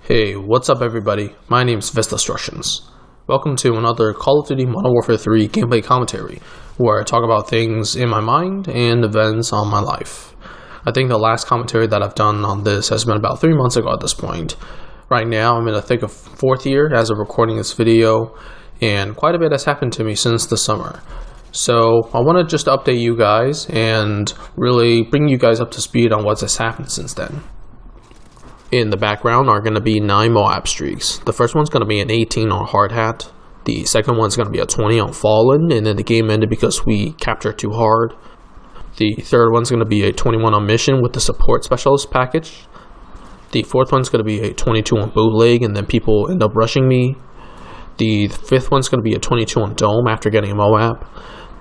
Hey, what's up everybody? My name's sfastest. Welcome to another Call of Duty Modern Warfare 3 gameplay commentary, where I talk about things in my mind and events on my life. I think the last commentary that I've done on this has been about 3 months ago at this point. Right now I'm in the thick of 4th year as of recording this video, and quite a bit has happened to me since the summer. So I want to just update you guys and really bring you guys up to speed on what has happened since then. In the background are going to be 9 m.o.a.b streaks. The first one's going to be an 18 on Hard Hat. The second one's going to be a 20 on Fallen, and then the game ended because we captured too hard. The third one's going to be a 21 on Mission with the Support Specialist package. The fourth one's going to be a 22 on Bootleg, and then people end up rushing me. The fifth one's going to be a 22 on Dome after getting a m.o.a.b.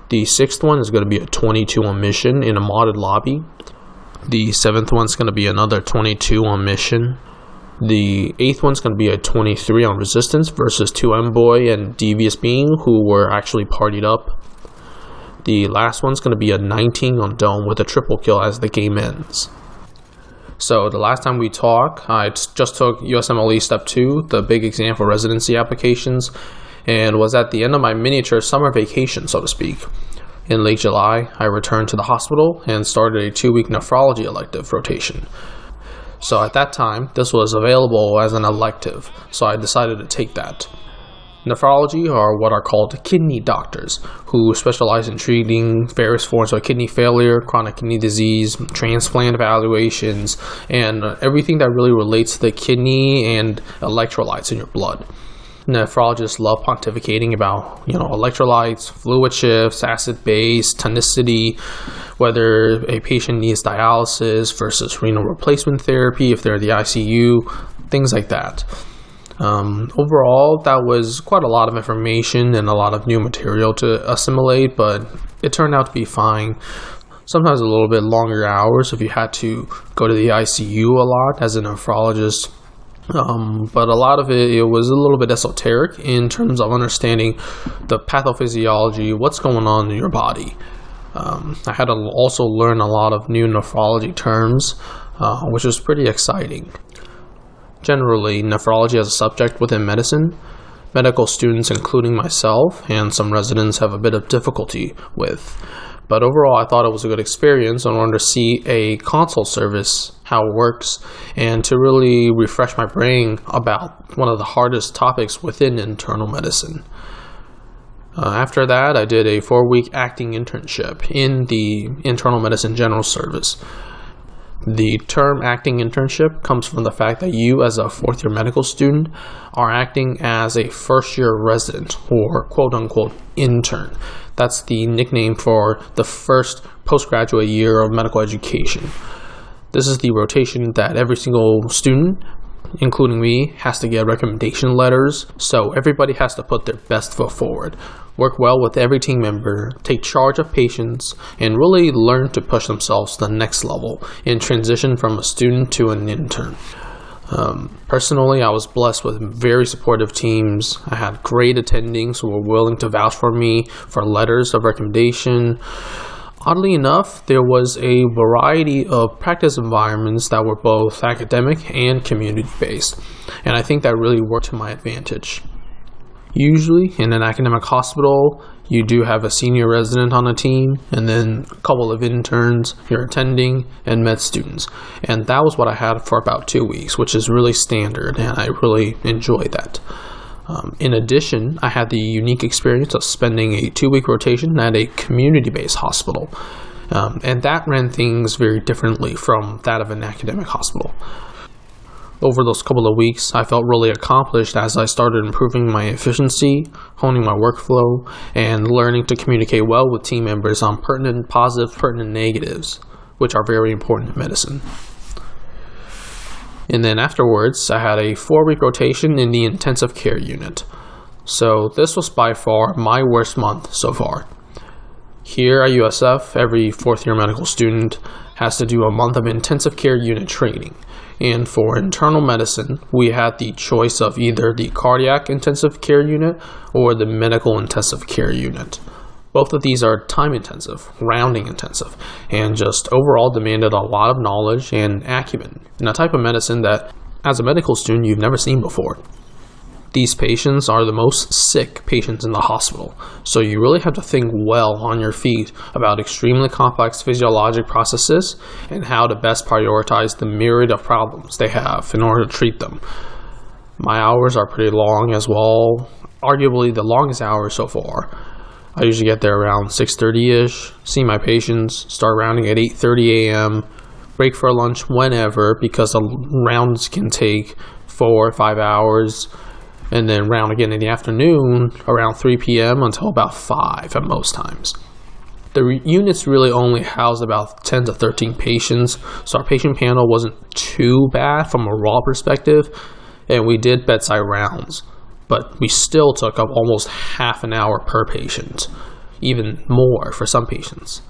The sixth one is going to be a 22 on Mission in a modded lobby. The seventh one's going to be another 22 on Mission. The eighth one's going to be a 23 on Resistance versus 2 m.o.a.b and Devious Being, who were actually partied up. The last one's going to be a 19 on Dome with a triple kill as the game ends. So the last time we talked, I just took USMLE Step 2, the big exam for residency applications, and was at the end of my miniature summer vacation, so to speak. In late July, I returned to the hospital and started a 2-week nephrology elective rotation. So at that time, this was available as an elective, so I decided to take that. Nephrology are what are called kidney doctors, who specialize in treating various forms of kidney failure, chronic kidney disease, transplant evaluations, and everything that really relates to the kidney and electrolytes in your blood. Nephrologists love pontificating about, electrolytes, fluid shifts, acid base, tonicity, whether a patient needs dialysis versus renal replacement therapy if they're in the ICU, things like that. Overall, that was quite a lot of information and a lot of new material to assimilate, but it turned out to be fine. Sometimes a little bit longer hours if you had to go to the ICU a lot as a nephrologist. But a lot of it was a little bit esoteric in terms of understanding the pathophysiology, what's going on in your body. I had to also learn a lot of new nephrology terms, which was pretty exciting. Generally, nephrology as a subject within medicine, medical students, including myself, and some residents have a bit of difficulty with. But overall, I thought it was a good experience. I wanted to see a consult service, how it works, and to really refresh my brain about one of the hardest topics within internal medicine. After that, I did a 4-week acting internship in the internal medicine general service. The term acting internship comes from the fact that you, as a 4th-year medical student, are acting as a first-year resident, or quote-unquote intern. That's the nickname for the first postgraduate year of medical education. This is the rotation that every single student, including me, has to get recommendation letters, so everybody has to put their best foot forward, work well with every team member, take charge of patients, and really learn to push themselves to the next level and transition from a student to an intern. Personally, I was blessed with very supportive teams. I had great attendings who were willing to vouch for me for letters of recommendation. Oddly enough, there was a variety of practice environments that were both academic and community-based, and I think that really worked to my advantage. Usually, in an academic hospital, you do have a senior resident on a team, and then a couple of interns, your attending, and med students. And that was what I had for about 2 weeks, which is really standard, and I really enjoyed that. In addition, I had the unique experience of spending a 2-week rotation at a community-based hospital, and that ran things very differently from that of an academic hospital. Over those couple of weeks, I felt really accomplished as I started improving my efficiency, honing my workflow, and learning to communicate well with team members on pertinent positives, pertinent negatives, which are very important in medicine. And then afterwards, I had a 4-week rotation in the intensive care unit. So this was by far my worst month so far. Here at USF, every 4th-year medical student has to do a month of intensive care unit training. And for internal medicine, we had the choice of either the cardiac intensive care unit or the medical intensive care unit. Both of these are time intensive, rounding intensive, and just overall demanded a lot of knowledge and acumen in a type of medicine that as a medical student you've never seen before. These patients are the most sick patients in the hospital, so you really have to think well on your feet about extremely complex physiologic processes and how to best prioritize the myriad of problems they have in order to treat them. My hours are pretty long as well, arguably the longest hours so far. I usually get there around 6:30ish, see my patients, start rounding at 8:30 a.m., break for lunch whenever because the rounds can take 4 or 5 hours, and then round again in the afternoon around 3 p.m. until about 5 at most times. The units really only housed about 10 to 13 patients, so our patient panel wasn't too bad from a raw perspective, and we did bedside rounds, but we still took up almost half an hour per patient, even more for some patients.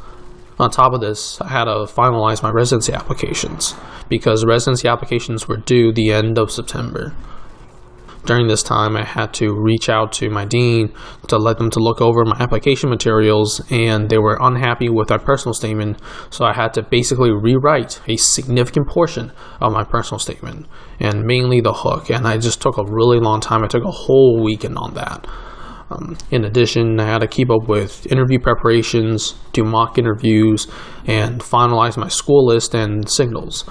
On top of this, I had to finalize my residency applications because residency applications were due the end of September. During this time, I had to reach out to my dean to let them to look over my application materials, and they were unhappy with my personal statement, so I had to basically rewrite a significant portion of my personal statement, and mainly the hook, and I just took a really long time. I took a whole weekend on that. In addition, I had to keep up with interview preparations, do mock interviews, and finalize my school list and signals.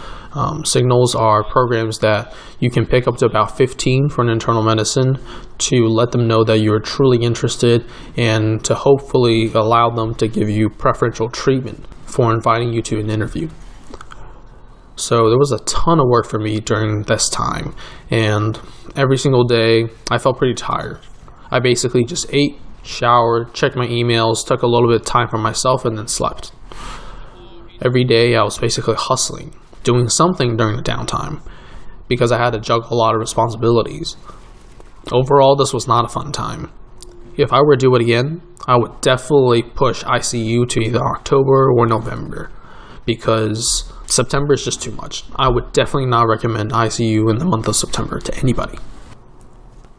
Signals are programs that you can pick up to about 15 for an internal medicine to let them know that you're truly interested and to hopefully allow them to give you preferential treatment for inviting you to an interview. So there was a ton of work for me during this time, and every single day I felt pretty tired. I basically just ate, showered, checked my emails, took a little bit of time for myself, and then slept. Every day I was basically hustling, doing something during the downtime, because I had to juggle a lot of responsibilities. Overall, this was not a fun time. If I were to do it again, I would definitely push ICU to either October or November, because September is just too much. I would definitely not recommend ICU in the month of September to anybody.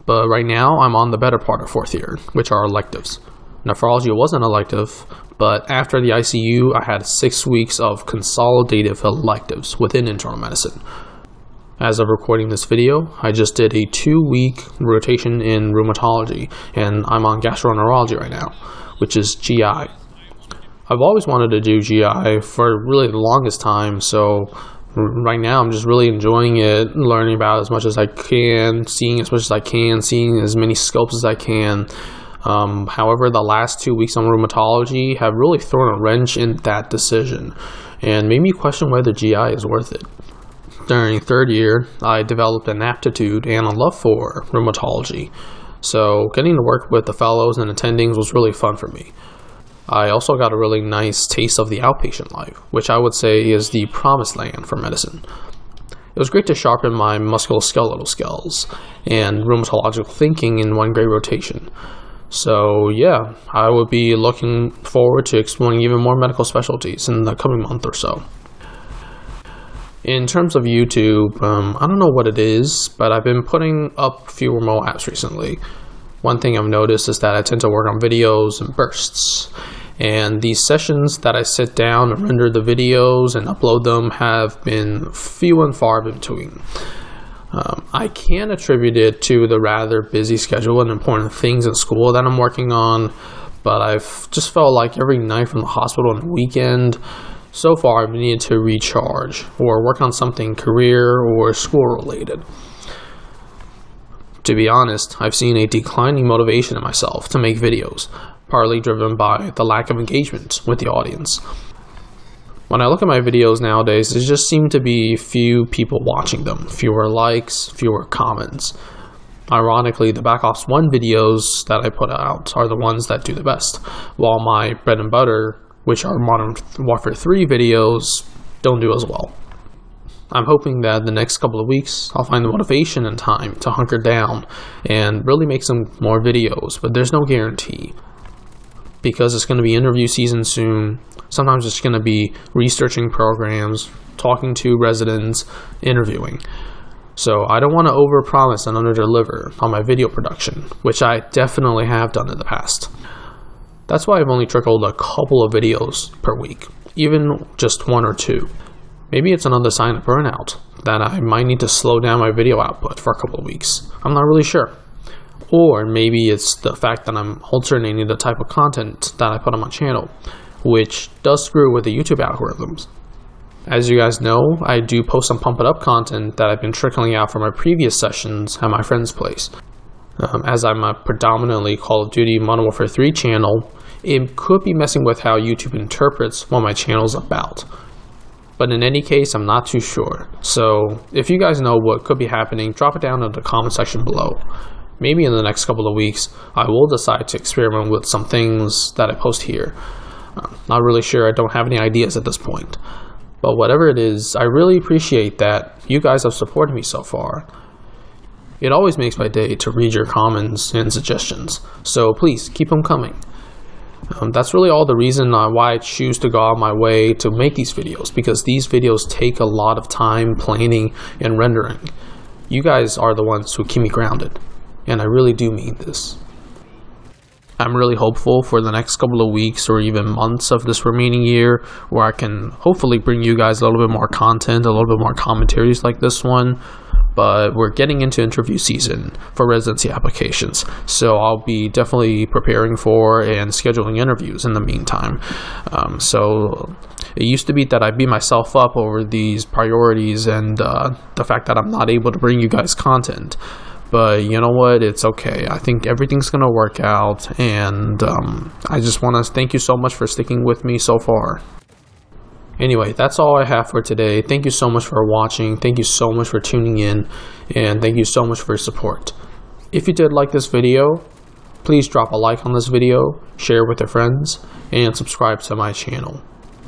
But right now, I'm on the better part of 4th year, which are electives. Nephrology wasn't elective, but after the ICU, I had 6 weeks of consolidative electives within internal medicine. As of recording this video, I just did a 2-week rotation in rheumatology, and I'm on gastroenterology right now, which is GI. I've always wanted to do GI for really the longest time, so right now I'm just really enjoying it, learning about as much as I can, seeing as much as I can, seeing as many scopes as I can. However, the last 2 weeks on rheumatology have really thrown a wrench in that decision and made me question whether GI is worth it. During 3rd year, I developed an aptitude and a love for rheumatology, so getting to work with the fellows and attendings was really fun for me. I also got a really nice taste of the outpatient life, which I would say is the promised land for medicine. It was great to sharpen my musculoskeletal skills and rheumatological thinking in 1 grade rotation. So yeah, I would be looking forward to exploring even more medical specialties in the coming month or so. In terms of YouTube, I don't know what it is, but I've been putting up fewer m.o.a.bs recently. One thing I've noticed is that I tend to work on videos in bursts, and these sessions that I sit down and render the videos and upload them have been few and far between. I can attribute it to the rather busy schedule and important things in school that I'm working on, but I've just felt like every night from the hospital and the weekend, so far I've needed to recharge or work on something career or school related. To be honest, I've seen a declining motivation in myself to make videos, partly driven by the lack of engagement with the audience. When I look at my videos nowadays, there just seem to be few people watching them, fewer likes, fewer comments. Ironically, the Black Ops 1 videos that I put out are the ones that do the best, while my bread and butter, which are Modern Warfare 3 videos, don't do as well. I'm hoping that the next couple of weeks I'll find the motivation and time to hunker down and really make some more videos, but there's no guarantee. Because it's going to be interview season soon, sometimes it's going to be researching programs, talking to residents, interviewing. So I don't want to overpromise and underdeliver on my video production, which I definitely have done in the past. That's why I've only trickled a couple of videos per week, even just 1 or 2. Maybe it's another sign of burnout, that I might need to slow down my video output for a couple of weeks. I'm not really sure. Or maybe it's the fact that I'm alternating the type of content that I put on my channel, which does screw with the YouTube algorithms. As you guys know, I do post some Pump It Up content that I've been trickling out from my previous sessions at my friend's place. As I'm a predominantly Call of Duty Modern Warfare 3 channel, it could be messing with how YouTube interprets what my channel's about. But in any case, I'm not too sure. So if you guys know what could be happening, drop it down in the comment section below. Maybe in the next couple of weeks, I will decide to experiment with some things that I post here. Not really sure, I don't have any ideas at this point. But whatever it is, I really appreciate that you guys have supported me so far. It always makes my day to read your comments and suggestions, so please keep them coming. That's really all the reason why I choose to go out of my way to make these videos, because these videos take a lot of time planning and rendering. You guys are the ones who keep me grounded, and I really do mean this. I'm really hopeful for the next couple of weeks or even months of this remaining year, where I can hopefully bring you guys a little bit more content, a little bit more commentaries like this one. But we're getting into interview season for residency applications, so I'll be definitely preparing for and scheduling interviews in the meantime. So it used to be that I beat myself up over these priorities and the fact that I'm not able to bring you guys content. But you know what, it's okay. I think everything's gonna work out, and I just want to thank you so much for sticking with me so far. Anyway, that's all I have for today. Thank you so much for watching, thank you so much for tuning in, and thank you so much for your support. If you did like this video, please drop a like on this video, share with your friends, and subscribe to my channel.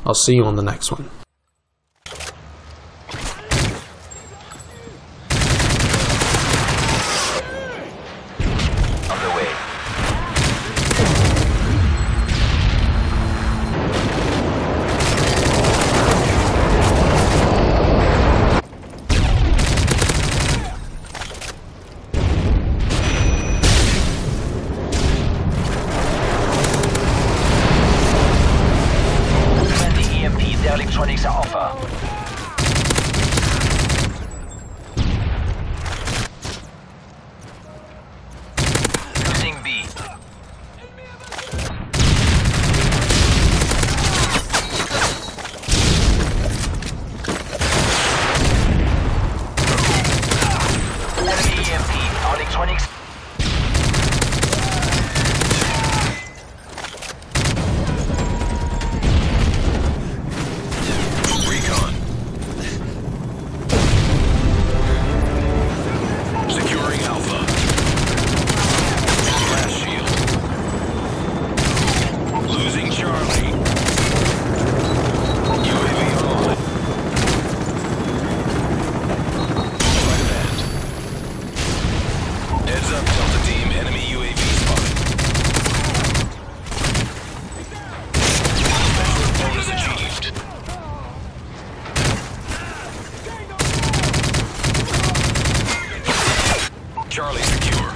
I'll see you on the next one. Electronics are offer. Losing B. Enemy EMP. Our electronics. Charlie secure.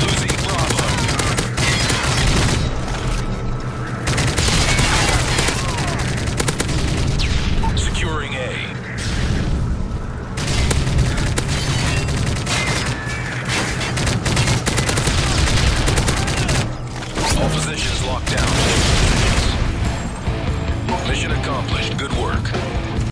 Losing Bravo. Securing A. All positions locked down. Mission accomplished. Good work.